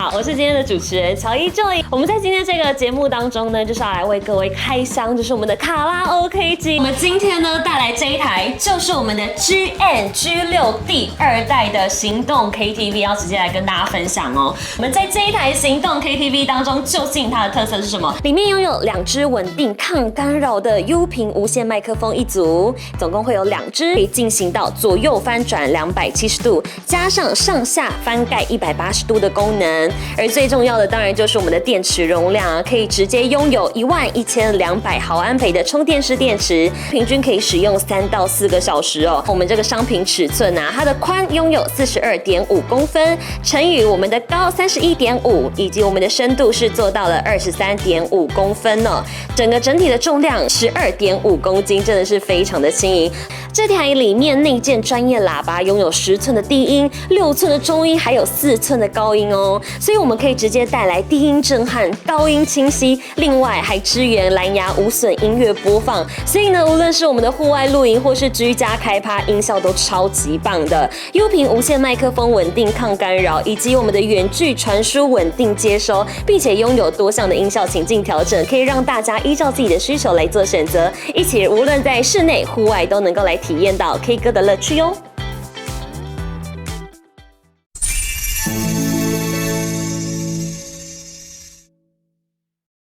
好，我是今天的主持人乔伊 Joy。我们在今天这个节目当中呢，就是要来为各位开箱，就是我们的卡拉 OK 机。我们今天呢带来这一台，就是我们的 GN G6第2代的行动 KTV， 要直接来跟大家分享哦。我们在这一台行动 KTV 当中，究竟它的特色是什么？里面拥有2支稳定抗干扰的 U 频无线麦克风一组，总共会有2支，可以进行到左右翻转270度，加上上下翻盖180度的功能。而最重要的当然就是我们的电池容量啊，可以直接拥有11200毫安培的充电式电池，平均可以使用3到4个小时哦。我们这个商品尺寸啊，它的宽拥有42.5公分，乘以我们的高31.5，以及我们的深度是做到了23.5公分哦。整体的重量12.5公斤，真的是非常的轻盈。这台里面内建专业喇叭，拥有10寸的低音、6寸的中音，还有4寸的高音哦。所以我们可以直接带来低音震撼、高音清晰，另外还支援蓝牙无损音乐播放。所以呢，无论是我们的户外露营或是居家开趴，音效都超级棒的。U 频无线麦克风稳定抗干扰，以及我们的远距传输稳定接收，并且拥有多项的音效情境调整，可以让大家依照自己的需求来做选择，一起无论在室内、户外都能够来体验到 K 歌的乐趣哦。